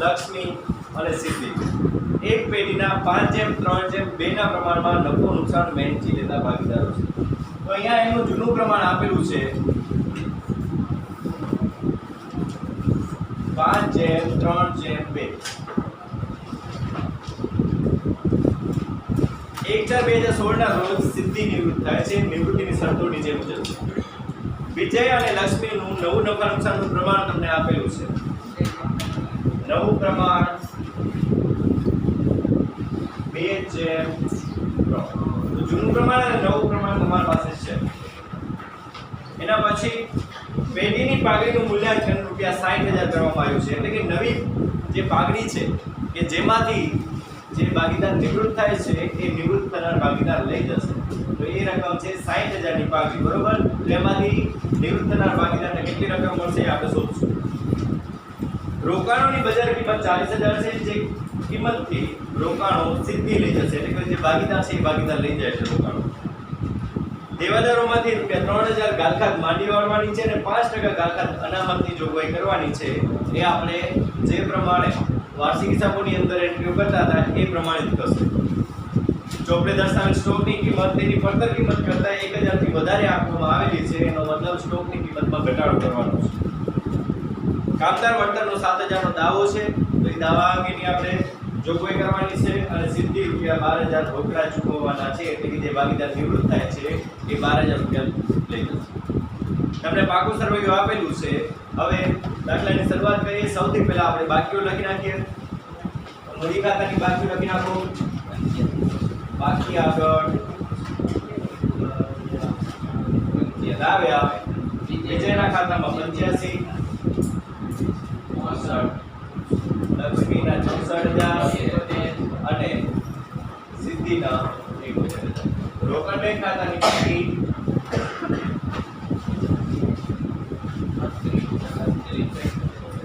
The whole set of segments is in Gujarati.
લક્ષ્મી અને સિદ્ધિ એક પેઢીના 5:3:2 ના પ્રમાણમાં નફો નુકસાન વહેંચી લેતા ભાગીદારો છે. તો અહીંયા એનું જૂનું પ્રમાણ આપેલું છે 5:3:2. 1/4/2016 ના રોજ સિદ્ધિ નિવૃત્ત થાય છે. નિવૃત્તિની શરતો નીચે મુજબ છે. વિજય અને લક્ષ્મીનું નવું નફા નુકસાનનું પ્રમાણ તમને આપેલું છે. નવું પ્રમાણ 2:3. તો જૂનું પ્રમાણ અને નવું પ્રમાણ તમારી પાસે છે. એના પછી પેઢીની પાઘડીનું મૂલ્યાંકન ₹60,000 કરવામાં આવ્યું છે. એટલે કે નવી જે પાઘડી છે કે જેમાંથી જે ભાગીદાર નિવૃત્ત થાય છે એ નિવૃત્ત થનાર ભાગીદાર લઈ જશે. તો એ રકમ છે 60,000 ની પાઘડી, બરોબર. તો એમાંથી નિવૃત્ત થનાર ભાગીદારને કેટલી રકમ મળશે એ આપણે શોધશું. રોકાણોની બજાર કિંમત 40,000 છે. જે કિંમતથી રોકાણો સિદ્ધિ લઈ જશે, એટલે કે જે ભાગીદાર છે એ ભાગીદાર લઈ જાય છે રોકાણો. દેવાદારોમાંથી ₹3,000 ગાલખાત માંડી વાળવાની છે અને 5% ગાલખાત અનામતની જોગવાઈ કરવાની છે. એ આપણે જે પ્રમાણે વાર્ષિક હિસાબોની અંદર એન્ટ્રીઓ કરતા હતા એ પ્રમાણે જ કરશે. ચોપડે દર્શાવેલ સ્ટોકની કિંમત તેની પડતર કિંમત કરતાં 1,000 થી વધારે આપવામાં આવેલી છે. એનો મતલબ સ્ટોકની કિંમતમાં ઘટાડો કરવાનો છે. કામદાર વળતરનો 7,000 નો દાવો છે. તો એ દાવા અંગેની આપણે જોગવાઈ કરવાની છે અને સિદ્ધિ ₹12,000 રોકડા ચૂકવવાના છે. એટલે કે જે ભાગીદાર નિવૃત્ત થાય છે એ ₹12,000 લઈ જશે. તમને પાકું સરવૈયું આપેલું છે. હવે દાખલાની શરૂઆત કરીએ. સૌથી પહેલા આપણે બાકીઓ લખી નાખીએ. મૂડી ખાતાની બાકીઓ લખી નાખો. બાકી આગળ આવ્યા વિજયના ખાતામાં 85, લક્ષ્મીના 64,000 અને સિદ્ધિના 71,000. રોકડ બેંક ખાતાની બાકી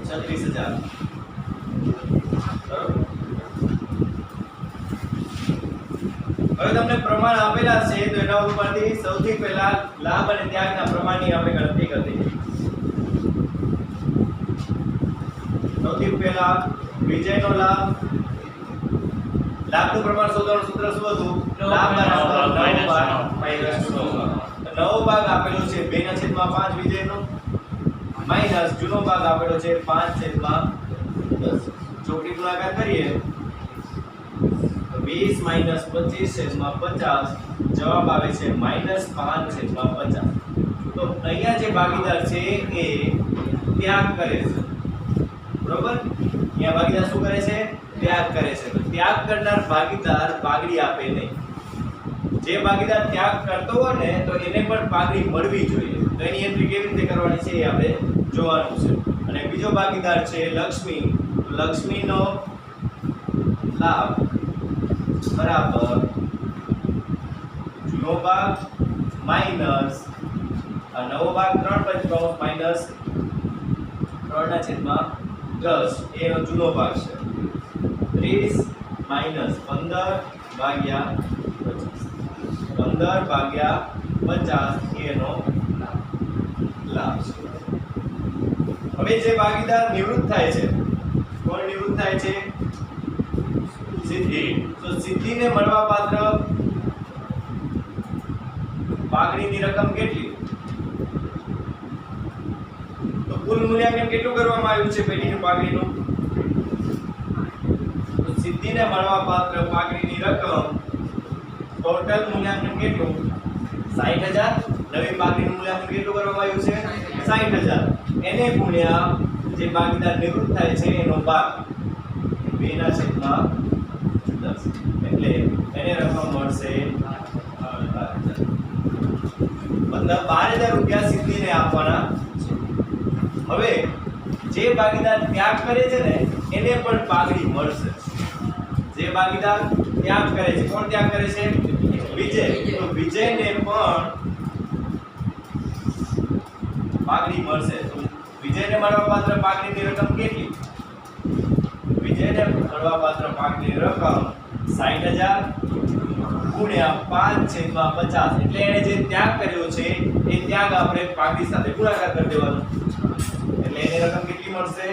36,000. હવે તમને પ્રમાણ આપેલા છે તો એના ઉપરથી સૌથી પહેલા લાભ અને ત્યાગના પ્રમાણની આપણે ગણતરી કરી દઈએ. સૌથી પહેલા વિજયનો લાભ. લાભનું પ્રમાણ શોધવાનું સૂત્ર શું હતું? લાભ નવો ભાગ આપેલો છે 2/5 વિજયનો માઈનસ જૂનો ભાગ આપેલો છે 5/10. ચોકડી ગુણાકાર કરીએ 20 - 25/50. જવાબ આવે છે -5/50. તો અહીંયા જે ભાગીદાર છે એ ત્યાગ કરે છે, બરોબર. અહીંયા ભાગીદાર શું કરે છે? ત્યાગ કરે છે. તો ત્યાગ કરનાર ભાગીદાર પાઘડી આપે નહીં. જે ભાગીદાર ત્યાગ કરતો હોય ને તો એને પણ પાઘડી મળવી જોઈએ. તો એની એન્ટ્રી કેવી રીતે કરવાની છે એ આપણે જોવાનું છે. અને બીજો ભાગીદાર છે લક્ષ્મી. લક્ષ્મીનો લાભ બરાબર જૂનો ભાગ માઈનસ નવો ભાગ 3/5 માઈનસ 3/10 એનો જૂનો ભાગ છે. 30 - 15/50 એનો લાભ છે. હવે જે ભાગીદાર નિવૃત્ત થાય છે, કોણ નિવૃત્ત થાય છે? સિદ્ધિ. તો સિદ્ધિને મળવાપાત્ર પાઘડીની રકમ કેટલી? તો કુલ મૂલ્યાંકન કેટલું કરવામાં આવ્યું છે પેઢીની પાઘડીનું? તો સિદ્ધિને મળવાપાત્ર પાઘડીની રકમ ટોટલ મૂલ્યાંકન કેટલું? 60,000. નવી પાઘડીનું મૂલ્યાંકન કેટલું કરવામાં આવ્યું છે? 60,000. એને ગુણ્યા જે ભાગીદાર નિવૃત્ત થાય છે એનો ભાગ 2/10. એટલે એને રકમ મળશે 12,000 સિદ્ધિને આપવાના છે. હવે જે ભાગીદાર ત્યાગ કરે છે ને એને પણ પાઘડી મળશે. જે ભાગીદાર ત્યાગ કરે છે, કોણ ત્યાગ કરે છે? વિજય. તો વિજયને પણ પાઘડી મળશે. તો વિજયને મળવાપાત્ર પાઘડીની રકમ કેટલી? વિજયને મળવાપાત્ર પાઘડીની રકમ 60,000 ગુણ્યા 5/50. એટલે એને જે ત્યાગ કર્યો છે એ ત્યાગ આપણે પાઘડી સાથે ગુણાકાર કરી દેવાનો. એટલે એની રકમ કેટલી મળશે?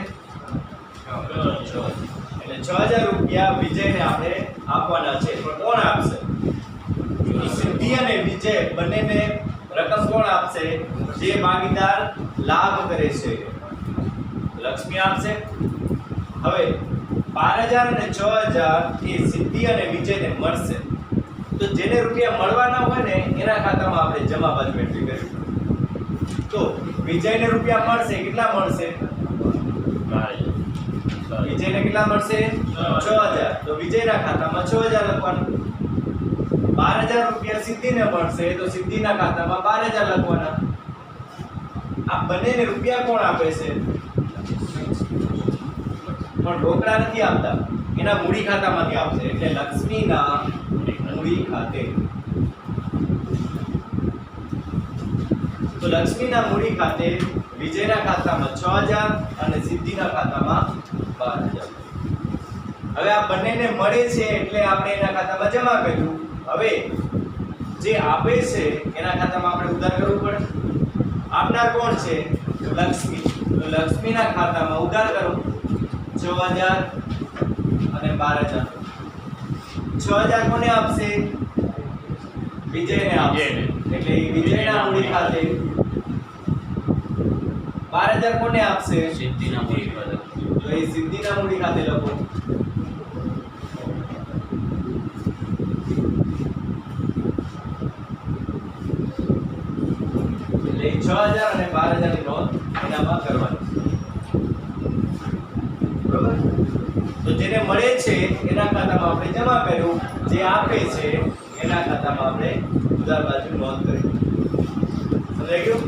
એટલે 6000 રૂપિયા વિજયને આપણે આપવાના છે. પણ કોણ આપશે? સિદ્ધિ અને વિજય બંનેને રકમ કોણ આપશે? જે ભાગીદાર લાભ કરે છે. લક્ષ્મી આપશે. હવે 12000 અને 6000 એ સિદ્ધિ અને વિજયને મળશે. તો જેને રૂપિયા મળવાના હોય ને એના ખાતામાં આપણે જમા બાજુ એન્ટ્રી કરીશું. તો વિજયને રૂપિયા મળશે. કેટલા મળશે? વિજયને કેટલા મળશે? 6000. તો વિજયના ખાતામાં 6000 લખવાનું. 12000 રૂપિયા સિદ્ધિને મળશે તો સિદ્ધિના ખાતામાં 12000 લખવાના. આ બંનેને રૂપિયા કોણ આપે છે? પણ રોકડા નથી આપતા, એના મૂડી ખાતામાંથી આપશે. એટલે લક્ષ્મીના મૂડી ખાતે. તો લક્ષ્મીના મૂડી ખાતે વિજયના ખાતામાં 6000 અને સિદ્ધિના ખાતામાં 12000. હવે આ બંનેને મળે છે એટલે આપણે એના ખાતામાં જમા કર્યું. હવે જે આપે છે એના ખાતામાં આપણે ઉધાર કરવું પડે. આપનાર કોણ છે? લક્ષ્મી. તો લક્ષ્મીના ખાતામાં ઉધાર કરો 6000 અને 12000. 6000 કોને આપશે? વિજયને આપશે. એટલે વિજયના મૂડી ખાતે. 12000 કોને આપશે? સિદ્ધિના મૂડી ખાતે. તો એ સિદ્ધિના મૂડી ખાતે લખો. એટલે 6000 અને 12000 ની નોંધ એનામાં કરવાની. બરોબર? તો જેને મળે છે એના ખાતામાં આપણે જમા કર્યું. જે આપે છે એના ખાતામાં આપણે ઉધાર બાજુ નોંધ કરી. સમજાઈ ગયું?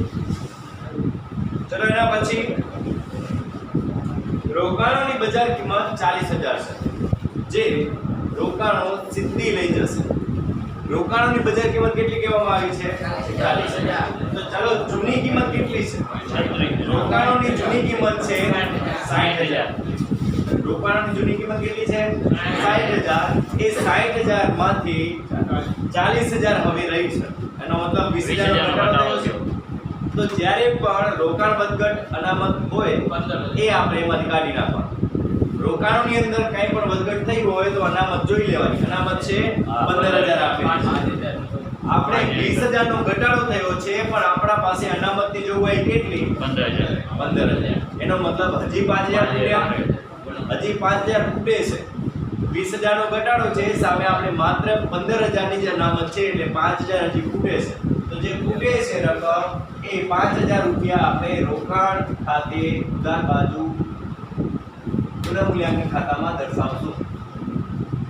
ચલો એના પછી રોકાણોની બજાર કિંમત 40000 છે. જે રોકાણો સિદ્ધિ લઈ જશે. રોકાણોની બજાર કિંમત કેટલી કહેવામાં આવી છે? 40000. તો ચાલો જૂની કિંમત કેટલી છે? રોકાણોની જૂની કિંમત છે 60000. રોકાણોની જૂની કિંમત કેટલી છે? 60000. એ 60000 માંથી 40000 હવે રહી છે. એનો મતલબ 20000 નો ઘટાડો થયો છે. તો જ્યારે પણ રોકાણ વધઘટ અનામત હોય એ આપણે એમાંથી કાઢી નાખવાનું. રોકાણોની અંદર કંઈ પણ વધઘટ થઈ હોય તો અનામત જોઈ લેવાની. અનામત છે 15000 આપે. આપણે 20000 નો ઘટાડો થયો છે પણ આપણા પાસે અનામતની જોગવાઈ કેટલી? 15000. એનો મતલબ હજી 5000 ખૂટ્યા. હજી 5000 ખૂટે છે. 20000 નો ઘટાડો છે, સામે આપણે માત્ર 15000 ની જ અનામત છે એટલે 5000 હજી ખૂટે છે. તો જે ખૂટે છે રકમ એ 5000 રૂપિયા આપણે રોકાણ ખાતે ઉધાર બાજુ પુનઃમૂલ્યાંકન ખાતામાં દર્શાવશું.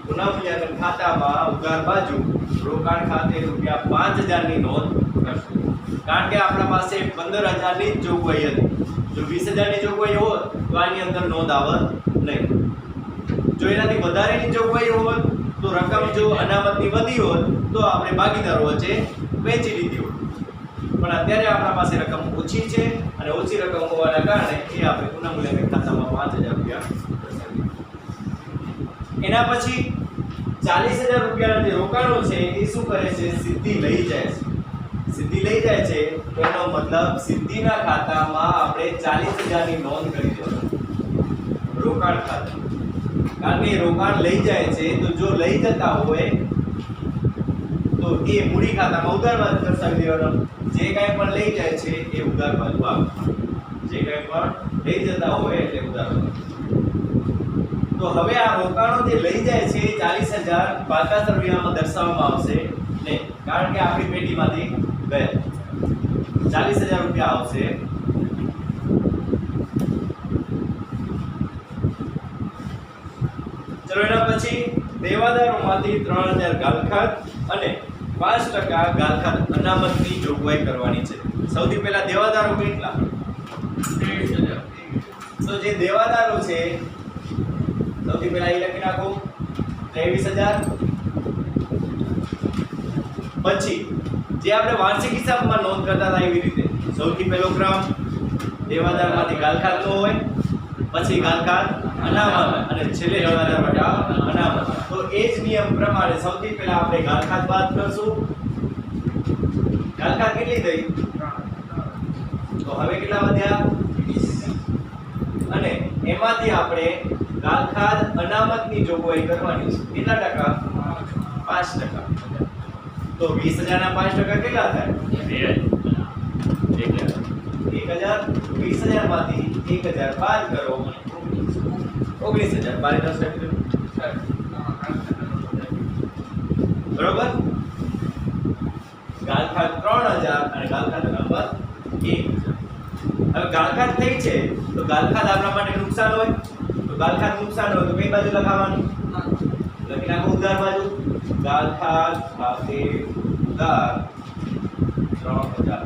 પુનઃમૂલ્યાંકન ખાતામાં ઉધાર બાજુ રોકાણ ખાતે રૂપિયા 5000 ની નોંધ કરશું. કારણ કે આપણા પાસે 15000 ની જ જોગવાઈ હતી. જો 20000 ની જોગવાઈ હોત તો આની અંદર નોંધ આવત નહીં. જો એનાથી વધારેની જોગવાઈ હોત તો રકમ જો અનામતની વધી હોત તો આપણે ભાગીદારો વચ્ચે વહેંચી લીધી હોત. પણ અત્યારે આપણા પાસે રકમ ઓછી છે અને ઓછી રકમ હોવાના કારણે એ આપણે પુનઃમૂલ્યાંકન ખાતામાં 5000 રૂપિયા. એના પછી 40000 રૂપિયાના જે રોકાણો છે એ શું કરે છે? સિદ્ધિ લઈ જાય છે. સિદ્ધિ લઈ જાય છે તો એનો મતલબ સિદ્ધિના ખાતામાં આપણે 40000 ની નોંધ કરી દેવાની. રોકાણ ખાતું. કારણ કે રોકાણ લઈ જાય છે તો જો લઈ જતા હોય તો એ મૂડી ખાતામાં ઉધાર બાજુ દર્શાવી દેવાનો. જે કાંઈ પણ લઈ જાય છે એ ઉધાર બાજુ આપવાનું. જે કાંઈ પણ લઈ જતા હોય એટલે ઉધાર બાજુ. તો હવે આ રોકાણો જે લઈ જાય છે 40000 પાકા સરવૈયામાં દર્શાવવામાં આવશે નહીં. કારણ કે આપણી પેટીમાંથી ગયા 40000 રૂપિયા આવશે. ચલો એના પછી દેવાદારોમાંથી 3000 ગાલખાત અને 5% ગાલખાત અનામતની જોગવાઈ કરવાની છે. સૌથી પહેલા દેવાદારો કેટલા? 23000. તો જે દેવાદારો છે સૌથી પહેલા એ લખી નાખો 23000. પછી જે આપણે વાર્ષિક હિસાબમાં નોંધ કરતા હતા એવી રીતે સૌથી પહેલો ક્રમ દેવાદારમાંથી ગાલખાત નો હોય, પછી ગાલખાત અનામત અને છેલ્લે દેવાદાર માટે અનામત. તો એ જ નિયમ પ્રમાણે સૌથી પહેલા આપણે ગાલખાત બાદ કરશું. ગાલખાત કેટલી થઈ? તો હવે કેટલા વધ્યા? અને એમાંથી આપણે ગાલખાદ અનામતની જોગવાઈ કરવાની છે. કેટલા ટકા? 5%. તો 20,000 ના 5% કેટલા થાય? 1000. 20,000 માંથી 1000 બાદ કરો 19,000. 12 બરોબર. ગાલખાદ 3000 અને ગાલખાદ અનામત 1000. હવે ગાલખાદ થઈ છે તો ગાલખાદ આપણા માટે નુકસાન હોય તો ગાલખાદ નુકસાન હોય તો કઈ બાજુ લખાવવાનું? લખી નાખો ઉધાર બાજુ. ગાલખાદ ખાતે ઉધાર 3000.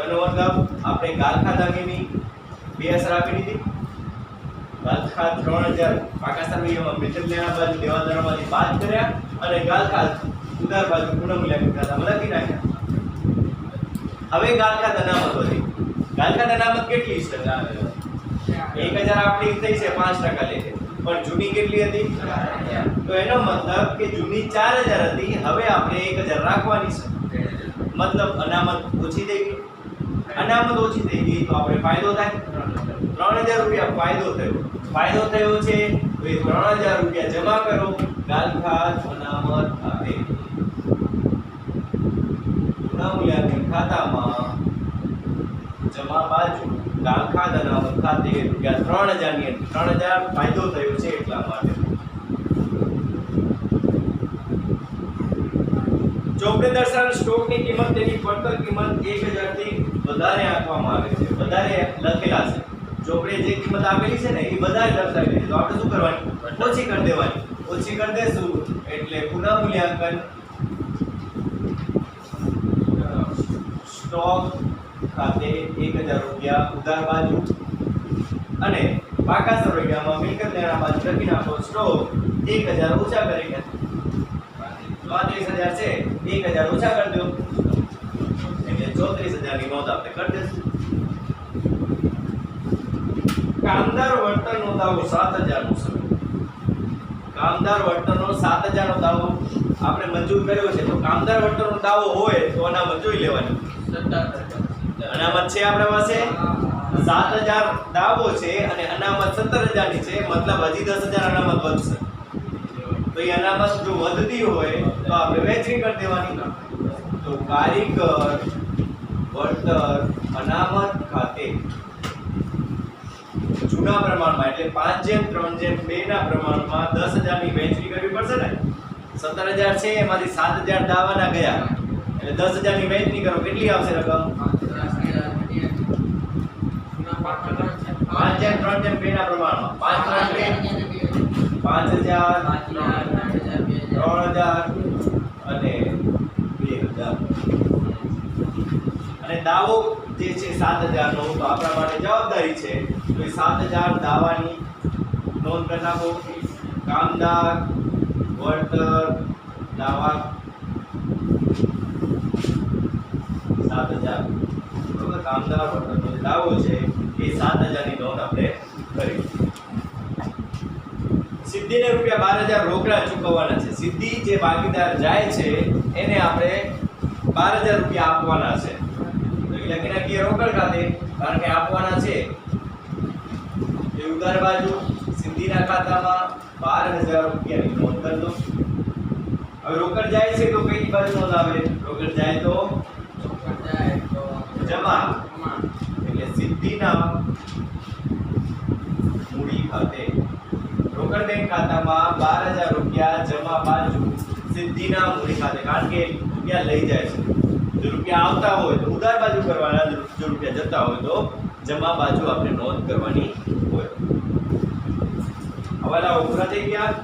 એનો મતલબ આપણે ગાલખાદ અંગેની બે અસર આપી દીધી. ગાલખાદ 3000 પાકા સરવૈયામાં મિત્ર લેણા બાજુ દેવાદારોમાંથી બાદ કર્યા અને ગાલખાદ ઉધાર બાજુ પુનઃમૂલ્યાંકન ખાતામાં લખી નાખ્યા. હવે ગાલખાદ અનામત હતી. ગાલખાદ અનામત કેટલી છે? 1000 આપણી થઈ છે 5% લે. પણ જૂની કેટલી હતી? તો એનો મતલબ કે જૂની 4000 હતી, હવે આપણે 1000 રાખવાની છે. મતલબ અનામત ઓછી થઈ ગઈ. અનામત ઓછી થઈ ગઈ તો આપણે ફાયદો થાય. 3000 રૂપિયા ફાયદો થયો. ફાયદો થયો છે તો એ 3000 રૂપિયા જમા કરો ગાલખાદ અનામત ખાતે. પુનઃમૂલ્યાંકન ખાતામાં જમા બાજુ ગાલખાદ અનામત ખાતે રૂપિયા 3000 ની એન્ટ્રી. 3000 ફાયદો થયો છે એટલા માટે. ચોપડે દર્શાવેલ સ્ટોકની કિંમત તેની પડતર કિંમત 1000 થી વધારે આપવામાં આવે છે. વધારે લખેલા છે. ચોપડે જે કિંમત આપેલી છે ને એ વધારે દર્શાવેલી છે તો આપણે શું કરવાની? ઓછી કરી દેવાની. ઓછી કરી દેશું એટલે પુનઃમૂલ્યાંકન સ્ટોક ખાતે 1000 રૂપિયા ઉધાર બાજુ અને પાકા સરવૈયામાં મિલકત લેણા બાજુ લખી નાખો સ્ટોક 1000 ઓછા કરીને 33000 છે 1000 ઓછા કરી દો એટલે 34000 ની નોંધ આપણે કરી દઈશું. કામદાર વળતરનો દાવો 7000 નો છે. કામદાર વળતરનો 7000 નો દાવો આપણે મંજૂર કર્યો છે તો કામદાર વળતરનો દાવો હોય તો અનામત જોઈ લેવાની. અનામત છે આપણા પાસે 7000 દાવો છે અને અનામત 17000 ની છે. મતલબ હજી 10000 અનામત વધશે. તો એ અનામત જો વધતી હોય તો આપણે વહેંચણી કરી દેવાની. તો કારીગર વળતર અનામત ખાતે જૂના પ્રમાણમાં એટલે 5:3:2 ના પ્રમાણમાં 10000 ની વહેંચણી કરવી પડશે ને. 17000 છે એમાંથી 7000 દાવાના ગયા એટલે 10000 ની વહેંચણી કરો કેટલી આવશે રકમ? 5:3:2 ના પ્રમાણમાં 5,3,2 5000 અને 2000 અને દાવો જે છે 7000 નો તો આપણા માટે જવાબદારી છે તો એ 7000 દાવાની નોંધ કરી નાખો. કામદાર વળતર દાવા 7000 બરોબર. કામદાર વળતરનો દાવો છે એ 7000 ની નોંધ આપણે કરી. સિદ્ધિને રૂપિયા 12000 રોકડા ચૂકવવાના છે. સિદ્ધિ જે ભાગીદાર જાય છે એને આપણે 12000 રૂપિયા આપવાના છે. તો એ લખી નાખીએ રોકડ ખાતે કારણ કે આપવાના છે. એ ઉધાર બાજુ સિદ્ધિના ખાતામાં 12000 રૂપિયાની નોંધ કરી દો. હવે રોકડ જાય છે તો કઈ બાજુ નોંધ આવે? રોકડ જાય તો જમા એટલે સિદ્ધિના મૂડી ખાતે રોકડ બેંક ખાતામાં 12000 રૂપિયા જમા બાજુ સિદ્ધિના મૂડી ખાતે. કારણ કે રૂપિયા લઈ જાય છે. જો રૂપિયા આવતા હોય તો ઉધાર બાજુ કરવાના, જો રૂપિયા જતા હોય તો જમા બાજુ આપણે નોંધ કરવાની હોય. હવાલા પૂરા થઈ ગયા.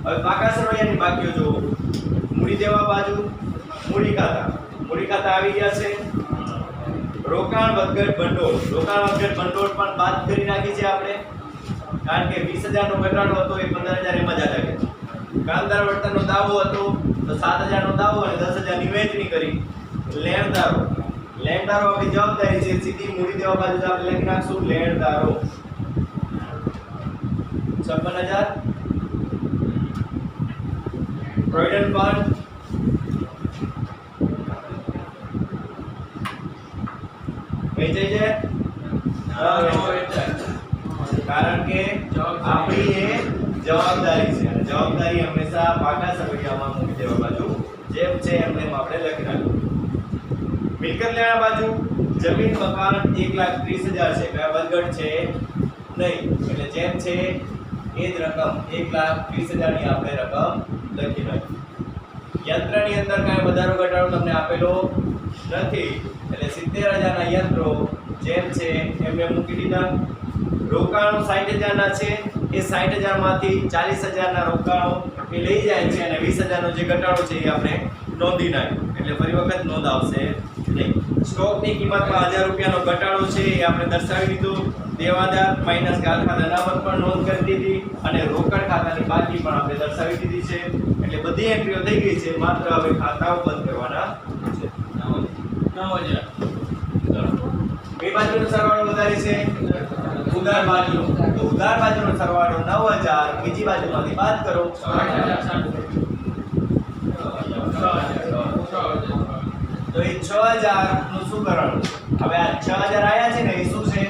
હવે પાકા સરવૈયાની બાકીઓ જો મૂડી દેવા બાજુ મૂડી ખાતા. મૂડી ખાતા આવી ગયા છે. રોકાણ વધઘટ ભંડોળ. રોકાણ વધઘટ ભંડોળ પણ બાદ કરી નાખી છે આપણે કારણ કે 20000 નો ઘટાડો હતો એ 15000 એમાં જ લાગે. કામદાર વળતરનો દાવો હતો તો 7000 નો દાવો અને 10000 ની વહેંચણી કરી. લેણદારો આપણી જવાબદારી છે. સીધી મૂડી દેવા બાજુ આપણે લખી નાખશું લેણદારો 56000. પ્રોવિડન્ટ ફંડ વેચાઈ છે કારણ કે આપણી એ જવાબદારી છે અને જવાબદારી હંમેશા પાકા સરવૈયામાં મૂકી દેવા બાજુ જેમ છે એમ આપણે લખી નાખવું. મિલકત લેણા બાજુ જમીન મકાન 1,30,000 છે, કયા વધઘટ છે નહીં, એટલે જેમ છે એ જ રકમ 1,30,000 ની આપણે રકમ લખી નાખી. યંત્રની અંદર કાંઈ વધારો ઘટાડો તમને આપેલો નથી, એટલે 70,000 ના યંત્રો જેમ છે એમને મૂકી દીધા. રોકાણો 60,000 ના છે, એ 60,000 માંથી 40,000 ના રોકાણો એ લઈ જાય છે અને 20,000 નો જે ઘટાડો છે એ આપણે નોંધી નાખ્યો, એટલે ફરી વખત નોંધ આવશે નહીં. સ્ટોકની કિંમતમાં 1000 રૂપિયાનો ઘટાડો છે એ આપણે દર્શાવી દીધું. દેવાદાર માઈનસ ગાળખાત અનામત પણ નોંધ કરી દીધી અને રોકડ ખાતાની બાકી પણ આપણે દર્શાવી દીધી છે. એટલે બધી એન્ટ્રીઓ થઈ ગઈ છે, માત્ર હવે ખાતાઓ બંધ કરવાના છે. 9,000 બે બાજુનો સરવાળો વધારે છે ઉધાર બાજુનો, તો ઉધાર બાજુનો સરવાળો 9,000, બીજી બાજુમાંથી બાદ કરો 6,000. તો એ 6,000 નું શું કરવાનું? હવે આ 6,000 આયા છે ને એ શું છે?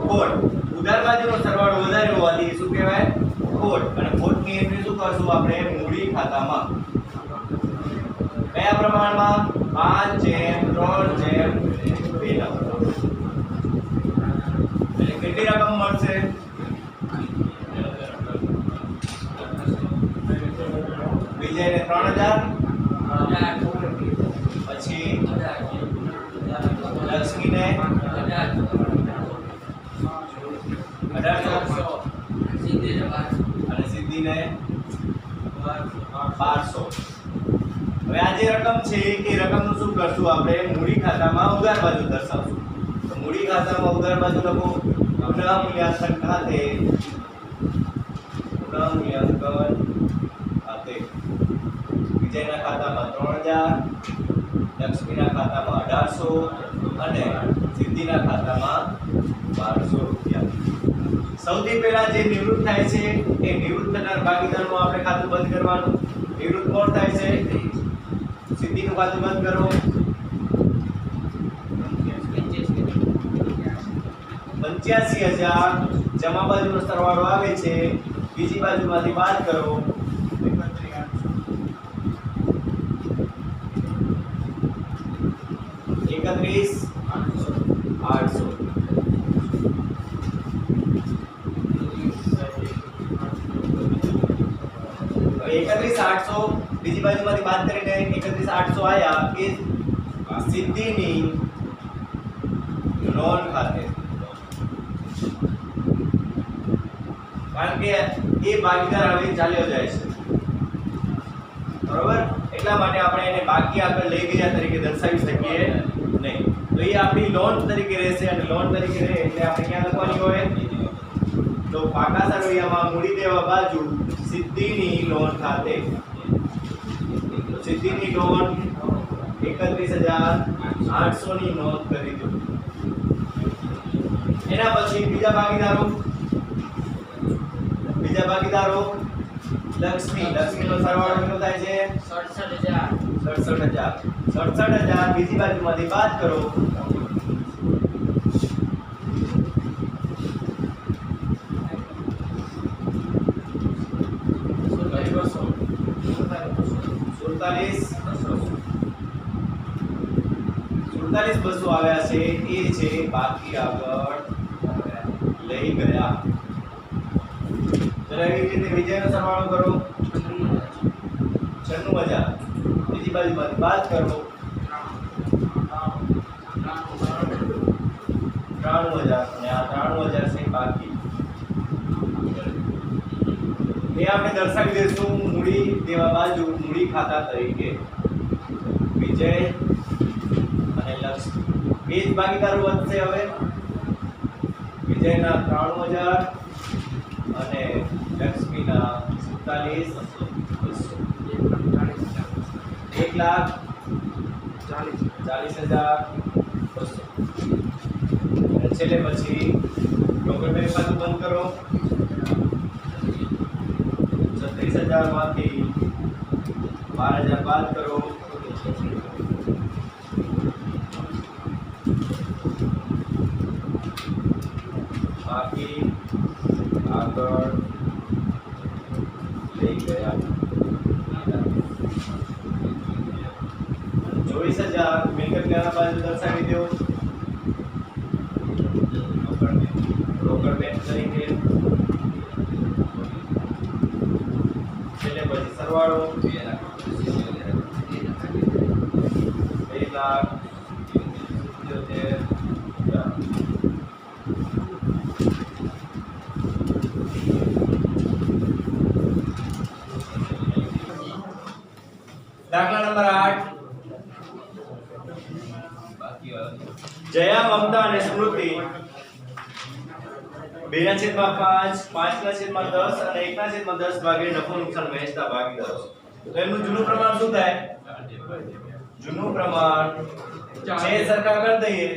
ખોટ. ઉધાર બાજુનો સરવાળો વધારે હોવાથી શું કહેવાય? ખોટ. અને ખોટની એન્ટ્રી શું કરશું આપણે? મૂડી ખાતામાં. કયા પ્રમાણમાં? 5/3/2 ના પ્રમાણમાં. એટલે કેટલી રકમ મળશે? વિજયને 3,000, પછી લક્ષ્મીને 1,800 અને સિદ્ધિને 1,200. હવે આ જે રકમ છે એ રકમનું શું કરશું આપણે? મૂડી ખાતામાં ઉધાર બાજુ દર્શાવશું. તો મૂડી ખાતામાં ઉધાર બાજુ લખો પુનઃમૂલ્યાંકન ખાતે, પુનઃમૂલ્યાંકન ખાતે વિજયના ખાતામાં 3,000, લક્ષ્મીના ખાતામાં 1,800 અને સિદ્ધિના ખાતામાં 1,200 રૂપિયા. સૌથી પહેલા જે નિવૃત્ત થાય છે એ નિવૃત્ત થનાર ભાગીદારનું આપણે ખાતું બંધ કરવાનું. નિવૃત્ત કોણ થાય છે? સિદ્ધિનું ખાતું બંધ કરો. 85,000 જમા બાજુનો સરવાળો આવે છે, બીજી બાજુમાંથી બાદ કરો 31,800. હવે 31,800 બીજી બાજુમાંથી બાદ કરીને 31,800 આયા એ સિદ્ધિની લોન ખાતે, કારણ કે એ ભાગીદાર હવે ચાલ્યો જાય છે, બરોબર? એટલા માટે આપણે એને બાકી આગળ લઈ ગયા તરીકે દર્શાવી શકીએ નહીં. તો એ આપણી લોન તરીકે રહેશે અને લોન તરીકે રહે એટલે આપણે ક્યાં લખવાની હોય? તો પાકા સરવૈયામાં મૂડી દેવા બાજુ સિદ્ધિની લોન ખાતે. તો સિદ્ધિની લોન 31,800 ની નોંધ કરી દો. એના પછી બીજા ભાગીદારો લક્ષ્મીનો સરવાળો કેટલો થાય છે? 67,000 બીજી બાજુમાંથી બાદ કરો 47,200 આવ્યા છે એ છે બાકી આગળ લઈ ગયા. ચલો એવી રીતે વિજયનો સરવાળો કરો 96,000 બીજી બાજુમાંથી બાદ કરો 93,000 અને આ 93,000 છે બાકી. એ આપણે દર્શાવી દઈશું મૂડી દેવા બાજુ મૂડી ખાતા તરીકે. વિજય અને લક્ષ્મી બે જ ભાગીદારો વધશે. હવે વિજયના 93,000 અને લક્ષ્મીના 1,40,200. છેલ્લે પછી ડોક્ટર ખાતું બંધ કરો 36,000 માંથી 12,000 બાદ કરો બાકી આગળ લઈ ગયા 24,000 મિલકત લેવાના બાજુ દર્શાવી દો રોકડ બેંક તરીકે એટલે પછી સરવાળો 2,78,000 દાખલા નંબર 8 જયા મમતા અને સ્મૃતિ 2/5 5/10 અને 1/10 ભાગે નફો નુકસાન વહેંચતા ભાગીદારો તો એમનું જૂનું પ્રમાણ શું થાય જૂનું પ્રમાણ 6 સરખા કરી દઈએ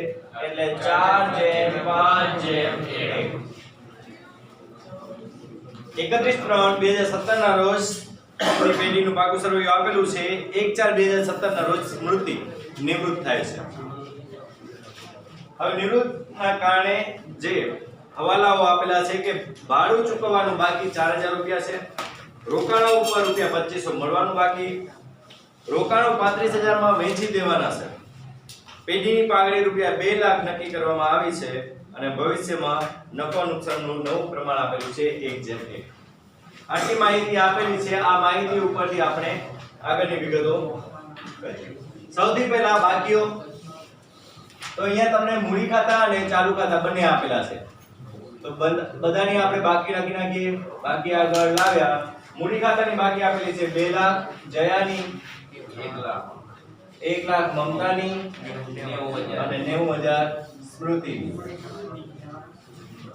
એટલે 4/5/1 31/3/2017 ના રોજ પેઢીનું પાકું સરવૈયું આપેલું છે 1/4/2017 ના રોજ સ્મૃતિ નિવૃત્ત થાય છે હવે નિવૃત્તના કારણે જે હવાલાઓ આપેલા છે કે ભાડું ચૂકવવાનું બાકી 4000 રૂપિયા છે રોકાણો ઉપર રૂપિયા 2500 મળવાનું બાકી રોકાણો 35000 માં વેચી દેવાના છે પેઢીની પાઘડી રૂપિયા 2 લાખ નક્કી કરવામાં આવી છે અને ભવિષ્યમાં નફા નુકસાનનું નવું પ્રમાણ આપેલું છે 1/1 આટલી માહિતી આપેલી છે આ માહિતી ઉપરથી આપણે આગળની વિગતો કરીએ સૌથી પહેલા બાકીઓ તો અહીંયા તમને મૂડી ખાતા અને ચાલુ ખાતા બંને આપેલા છે તો બધાની આપણે બાકી રાખી નાખીએ બાકી આગળ લાવ્યા મૂડી ખાતાની બાકી આપેલી છે 2 લાખ જયાની 1 લાખ મમતાની 90,000 અને 90,000 સ્મૃતિની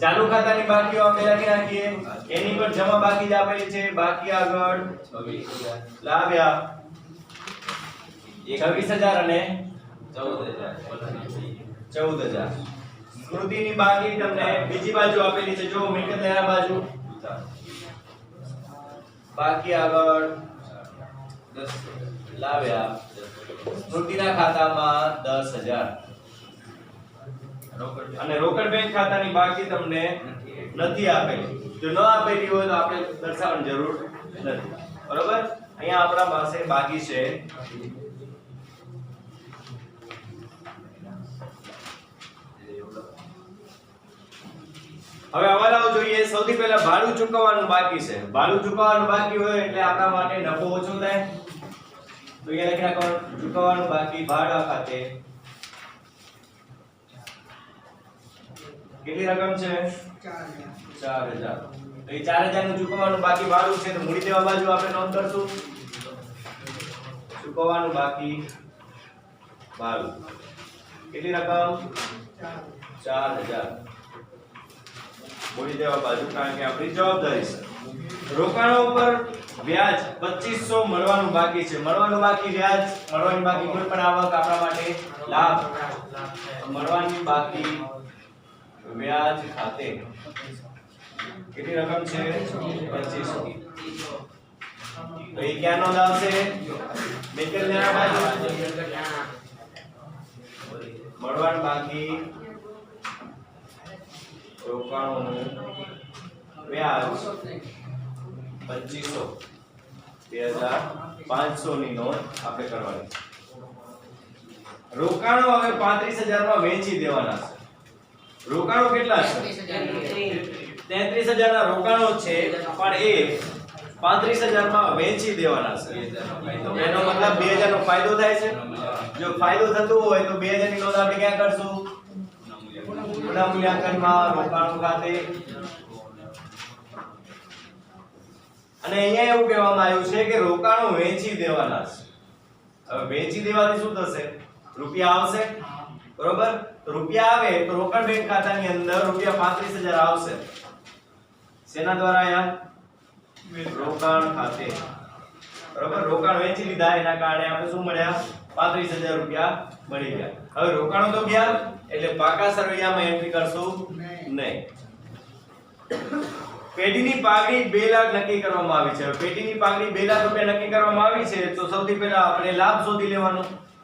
ચાલુ ખાતાની બાકીઓ આપણે લખી નાખીએ એની પર જમા બાકી જ આપેલી છે બાકી આગળ 26,000 લાવ્યા 26,000 અને 14,000 સ્મૃતિની બાકી તમને બીજી બાજુ આપેલી છે જો મિલકત લેના બાજુ બાકી આગળ 10 લાવ્યા સ્મૃતિના ખાતામાં 10,000 અને રોકડ બેંક ખાતાની બાકી તમને નથી આપેલી જો ન આપેલી હોય તો આપણે દર્શાવવાની જરૂર નથી બરોબર અહીંયા આપણા પાસે બાકી છે હવે હવાલાઓ જોઈએ સૌથી પહેલા ભાડું ચૂકવવાનું બાકી છે ભાડું ચૂકવવાનું બાકી હોય એટલે આપણા માટે નફો ઓછો થાય તો અહીંયા લખી નાખવાનું ચૂકવવાનું બાકી ભાડા ખાતે કેટલી રકમ છે 4000 તો એ 4000 નું ચૂકવવાનું બાકી ભાડું છે તો મૂડી દેવા બાજુ આપણે નોંધ કરશું ચૂકવવાનું બાકી ભાડું કેટલી રકમ 4000 મૂડી દેવા બાજુ કારણ કે આપણી જવાબદારી છે રોકાણો ઉપર વ્યાજ 2500 મળવાનું બાકી છે મળવાનું બાકી વ્યાજ મળવાની બાકી કોઈ પણ આવક આપણા માટે લાભ મળવાની બાકી વ્યાજ ખાતે કેટલી રકમ છે 2500 તો એ ક્યાં નોંધ આવશે મિલકત લેના બાજુ મળવાનું બાકી રોકાણોનું વ્યાજ 2500 2500 ની નોંધ આપણે કરવાની રોકાણો હવે 35000 માં વેચી દેવાના છે રોકાણો કેટલા છે 33000 ના રોકાણો છે પણ એ 35000 માં વેચી દેવાના છે તો એનો મતલબ 2000 નો ફાયદો થાય છે જો ફાયદો થતો હોય તો 2000 ની નોંધ આપણે ક્યાં કરશું પુનઃ મૂલ્યાંકનમાં રોકાણો ખાતે અને અહીંયા એવું કહેવામાં આવ્યું છે કે રોકાણો વેચી દેવાના છે હવે વેચી દેવાથી શું થશે રૂપિયા આવશે બરોબર તો રૂપિયા આવે તો રોકડ બેંક ખાતાની અંદર રૂપિયા 35000 આવશે શેના દ્વારા અહીંયા રોકાણ ખાતે બરોબર રોકાણ વેચી લીધા એના કારણે આપણે શું મળ્યા 35000 રૂપિયા મળી ગયા હવે રોકાણો તો ગયા એટલે પાકા સરવૈયામાં એન્ટ્રી કરશું નહીં પેઢીની પાઘડી 2 લાખ નક્કી કરવામાં આવી છે પેઢીની પાઘડી 2 લાખ રૂપિયા નક્કી કરવામાં આવી છે તો સૌથી પહેલા આપણે લાભ શોધી લેવાનો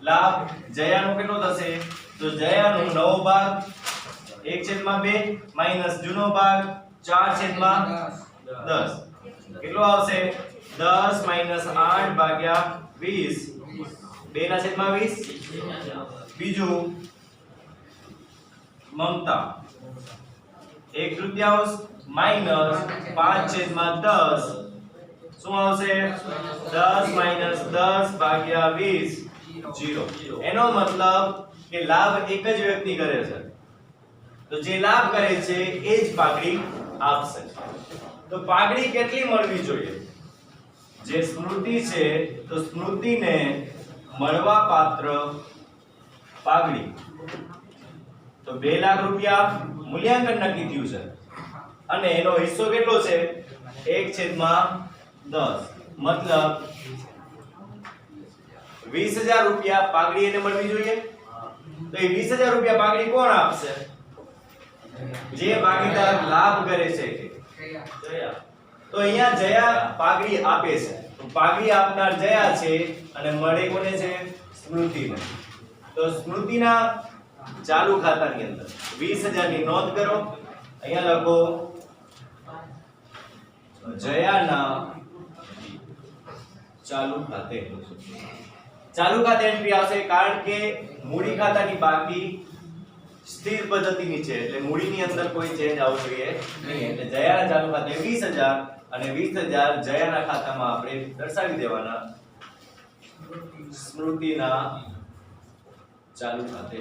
લાભ જયાનો કેટલો થશે તો જયાનો નવો ભાગ 1/2 માઈનસ જૂનો ભાગ 4/10 કેટલો આવશે 10 - 8 ભાગ્યા 20 2/20 બીજું મમતા 1/3 માઈનસ 5/10 શું આવશે 10 - 10 ભાગ્યા 20 0 એનો મતલબ કે લાભ એક જ વ્યક્તિ કરે છે તો જે લાભ કરે છે એ જ પાઘડી આપશે તો પાઘડી કેટલી મળવી જોઈએ જે સ્મૃતિ છે તો સ્મૃતિને મળવા પાત્ર પાઘડી તો 2 લાખ રૂપિયા મૂલ્યાંકન નક્કી થયું છે અને એનો હિસ્સો કેટલો છે 1/10 મતલબ 20000 રૂપિયા પાઘડી એને મળવી જોઈએ તો એ 20000 રૂપિયા પાઘડી કોણ આપશે જે ભાગીદાર લાભ કરે છે જયા તો અહીંયા જયા પાઘડી આપે છે તો પાઘડી આપનાર જયા છે અને મળે કોને છે સ્મૃતિને તો સ્મૃતિના ચાલુ ખાતાની અંદર 20000 ની નોંધ કરો અહીંયા લખો જયાના ચાલુ ખાતે એન્ટ્રી આવશે કારણ કે મૂડી ખાતાની બાકી સ્થિર પદ્ધતિની છે એટલે મૂડીની અંદર કોઈ ચેન્જ આવવો જોઈએ નહીં એટલે જયાના ચાલુ ખાતે 20000 અને 20000 જયાના ખાતામાં આપણે દર્શાવી દેવાના સ્મૃતિના ચાલુ ખાતે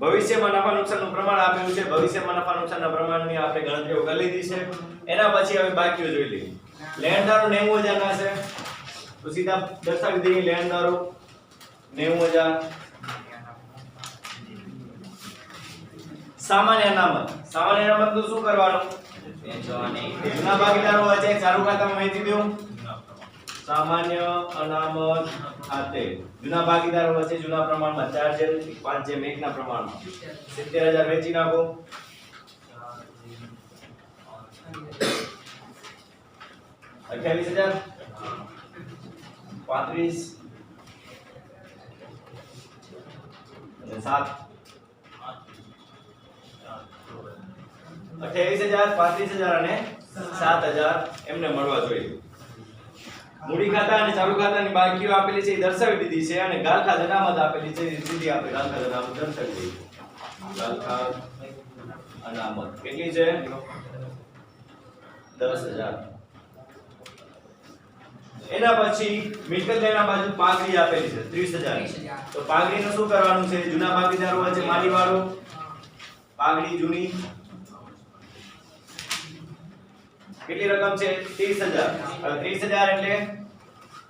ભવિષ્યમાં નફા નુકસાનનું પ્રમાણ આપેલું છે ભવિષ્યમાં નફા નુકસાનના પ્રમાણની આપણે ગણતરીઓ કરી લીધી છે એના પછી હવે બાકીઓ જોઈ લઈએ લેણદારો 90000 ના છે તો સીધા દર્શાવી દઈએ લેણદારો 90000 સામાન્ય અનામત તો શું કરવાનું જૂના ભાગીદારો વચ્ચે ચાલુ ખાતામાં વહેંચી દો સામાન્ય અનામત ખાતે જૂના ભાગીદારો વચ્ચે જૂના પ્રમાણમાં 4/5/1 ના પ્રમાણમાં 70000 વેચી નાખો 28000 35 અને 7 28000 35000 અને 7000 એમને મળવા જોઈએ મૂડી ખાતા અને ચાલુ ખાતાની બાકીઓ આપેલી છે એ દર્શાવી દીધી છે અને ગાલ ખાતે અનામત આપેલી છે સીધી આપણે ગાલ ખાતે અનામત દર્શાવી દઈએ ગાલ ખાત અનામત કેટલી છે 10000 એના પછી મિલકત લેના બાજુ પાઘડી આપેલી છે 30000 તો પાઘડીનું શું કરવાનું છે જૂના ભાગીદારો વચ્ચે માલી વાળો પાઘડી જૂની કેટલી રકમ છે 30000 હવે 30000 એટલે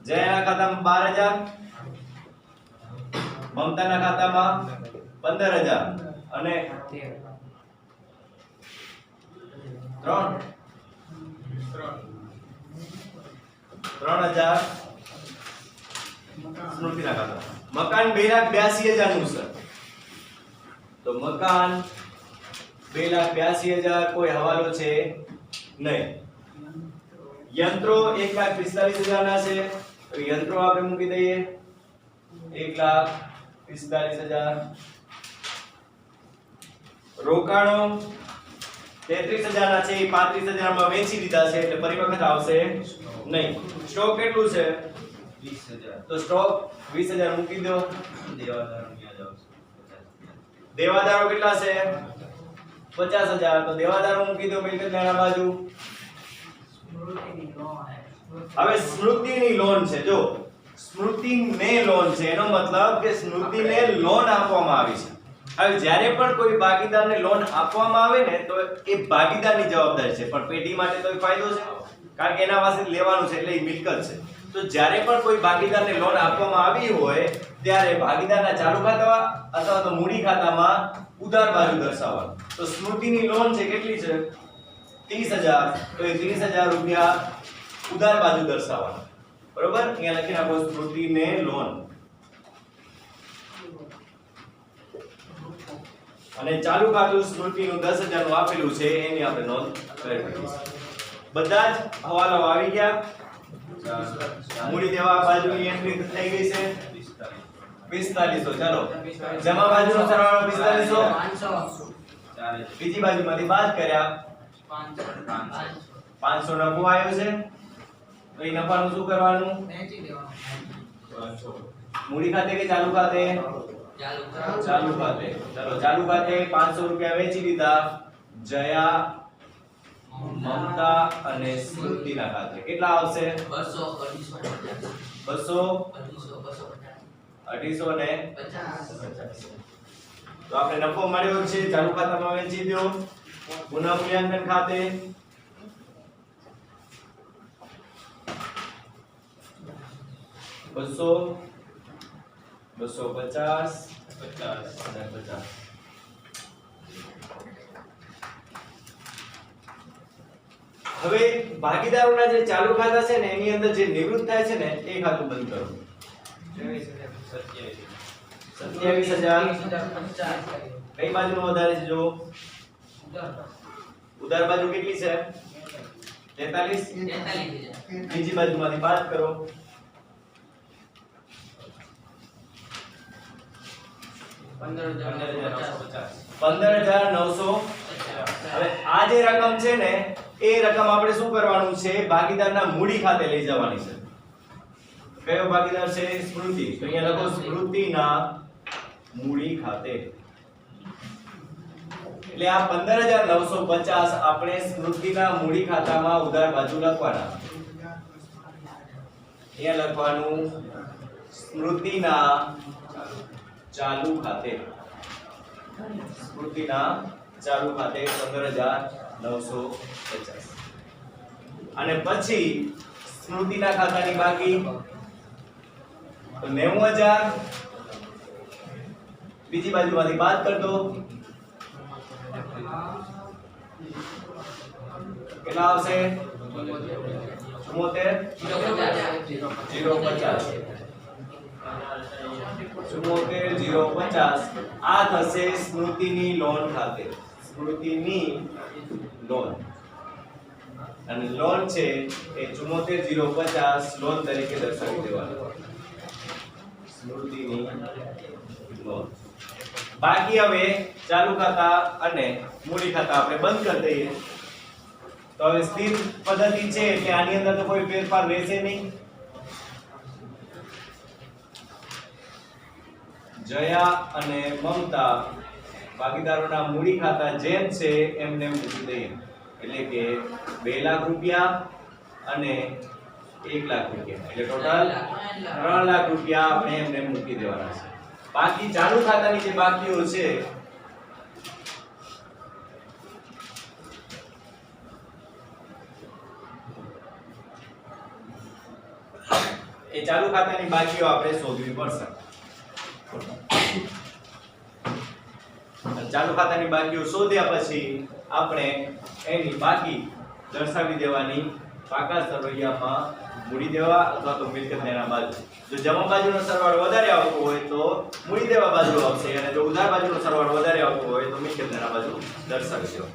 જયાના ખાતામાં 12000 મમતાના ખાતામાં 15000 અને 3000 સ્મૃતિના ખાતા મકાન 2,82,000 નું છે તો મકાન 2,82,000 કોઈ હવાલો છે નહીં યંત્રો 1,45,000 ના છે તો યંત્રો આપણે મૂકી દઈએ 1,45,000 રોકાણો 33,000 ના છે એ 35,000 માં વેચી દીધા છે એટલે પરિવર્તન આવશે નહીં સ્ટોક કેટલું છે 20000 તો સ્ટોક 20000 મૂકી દો દેવાદારો કેટલા છે 50,000 તો દેવાદારો મૂકી દો મિલકત લેણા બાજુ હવે સ્મૃતિની લોન છે જો સ્મૃતિને લોન છે એનો મતલબ કે સ્મૃતિને લોન આપવામાં આવી છે હવે જ્યારે પણ કોઈ ભાગીદારને લોન આપવામાં આવે ને તો એ ભાગીદારની જવાબદારી છે પણ પેઢી માટે તો ફાયદો છે કારણ કે એના પાસે લેવાનું છે એટલે એ મિલકત છે તો જ્યારે પણ કોઈ ભાગીદારને લોન આપવામાં આવી હોય ત્યારે ભાગીદારના ચાલુ ખાતા અથવા તો મૂડી ખાતામાં ઉધાર બાજુ દર્શાવવાનું તો સ્મૃતિની લોન છે કેટલી છે 30,000 તો એ 30,000 રૂપિયા ઉધાર બાજુ દર્શાવવાનું બરોબર અહીંયા લખી નાખો સ્મૃતિને લોન અને ચાલુ ખાતું સ્મૃતિનું 10,000 નું આપેલું છે એની આપણે નોંધ કરી દીધી બધા જ હવાલાઓ આવી ગયા મૂડી દેવા બાજુની એન્ટ્રી થઈ ગઈ છે 4500. ચાલો જમા બાજુનો સરવાળો 4500. બીજી બાજુમાંથી બાદ કર્યા 500 નફો આવ્યો છે. તો એ નફાનું શું કરવાનું? મૂડી ખાતે કે ચાલુ ખાતે? ચાલુ ખાતે. ચાલો ચાલુ ખાતે 500 રૂપિયા વેચી દીધા જયા, મમતા અને સ્મૃતિના ખાતે. કેટલા આવશે? 200, 250 ને 50. તો આપણે નફો મળ્યો છે ચાલુ ખાતામાં વેચી દો. પુનઃ મૂલ્યાંકન ખાતે 200, 250, 50 અને 50. હવે ભાગીદારોના જે ચાલુ ખાતા છે ને એની અંદર જે નિવૃત્ત થાય છે ને એ ખાતું બંધ કરો. 27000. કઈ બાજુનો વધારે છે જો? ઉધાર બાજુ કેટલી છે? 43. બીજી બાજુમાંથી બાદ કરો. 15950. હવે આ જે રકમ છે ને એ રકમ આપણે શું કરવાનું છે? ભાગીદારના મૂડી ખાતે લઈ જવાની છે. કયો ભાગીદાર છે? સ્મૃતિ. તો અહીંયા લખો સ્મૃતિના મૂડી ખાતે. એટલે આ 15950 આપણે સ્મૃતિના મૂડી ખાતામાં ઉધાર બાજુ લખવાના. અહીંયા લખવાનું સ્મૃતિના ચાલુ ખાતે. સ્મૃતિના ચાલુ ખાતે 15950. અને પછી સ્મૃતિના ખાતાની બાકી તો 90000. બીજી બાજુમાંથી બાદ કર દો. કેટલા આવશે? 74, 050. આ થશે સ્મૃતિની લોન ખાતે. સ્મૃતિની લોન. અને લોન છે એ 74050 લોન તરીકે દર્શાવી દેવાની. સ્મૃતિની લોન. બાકી હવે ચાલુ ખાતા અને મૂડી ખાતા આપણે બંધ કરી દઈએ. તો હવે સ્થિર પદ્ધતિ છે એટલે આની અંદર તો કોઈ ફેરફાર રહેશે નહીં. જયા અને મમતા ભાગીદારોના મૂડી ખાતા જેમ છે એમને મૂકી દઈએ. એટલે કે 2 લાખ રૂપિયા અને 1 લાખ રૂપિયા એટલે ટોટલ 3 લાખ રૂપિયા આપણે એમને મૂકી દેવાના છે. બાકી ચાલુ ખાતાની જે બાકીઓ છે એ ચાલુ ખાતાની બાકીઓ આપણે શોધવી પડશે. ચાલુ ખાતાની બાકીઓ શોધ્યા પછી આપણે એની બાકી દર્શાવી દેવાની પાકા સરવૈયામાં મૂડી દેવા અથવા તો મિલકત દેના બાજુ. જો જમા બાજુનો સરવાળો વધારે આવતો હોય તો મૂડી દેવા બાજુ આવશે અને જો ઉધાર બાજુનો સરવાળો વધારે આવતો હોય તો મિલકત દેના બાજુ દર્શાવી દેવા.